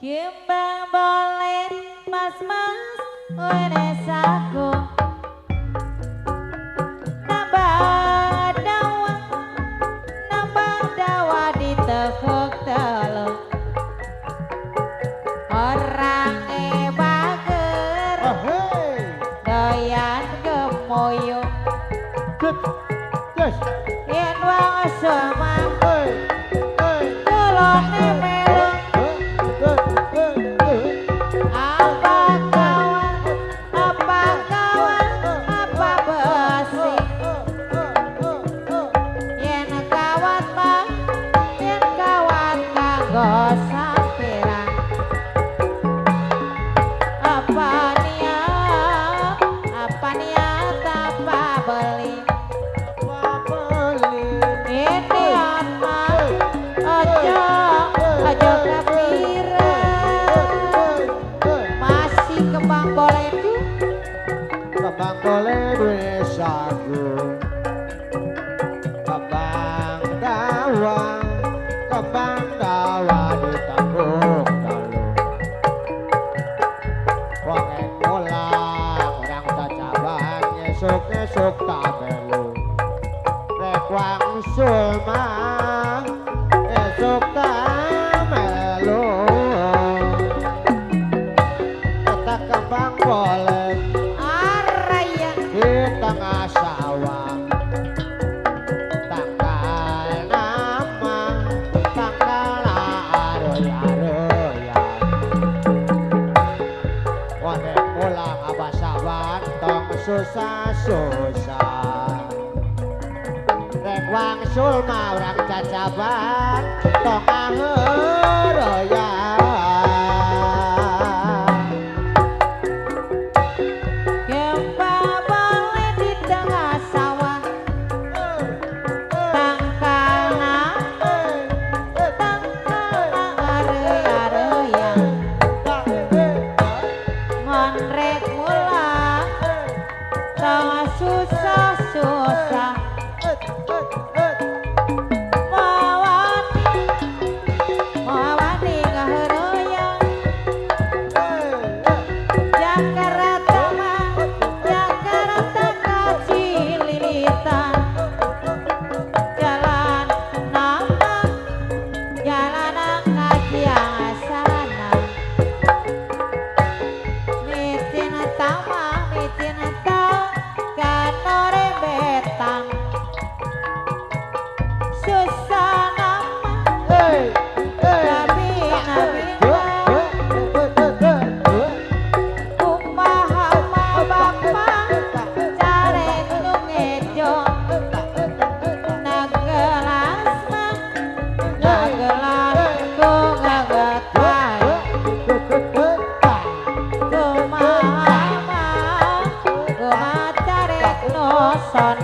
Kimbang boleh mas-mas wene saku nambah dawa di tekuk teluk orang bager doyan gemoyuk yen wong semang tulung melu esok tak melu rek wangsul mah esok tak melu kita kembang boleh araya di tengah sawah tanggal nama tanggal aroy-aroyan wane pulang abas-aban tong susah-susah rek wangsul mah orang cacaban tong aheroyan kembang boleh di tengah sawah tangkana aroy-aroyan ngon rek mulang tong susah-susah mawani ngaheroyan Jakarta mah Jakarta kacililitan jalan nama jalan kajian sana micin tama micin ta kanore betang susah nama nabi kumaha mah bapak carek nu ngejo nagelas mah nagelas ku ngagetai kumaha mah kumaha carek nu son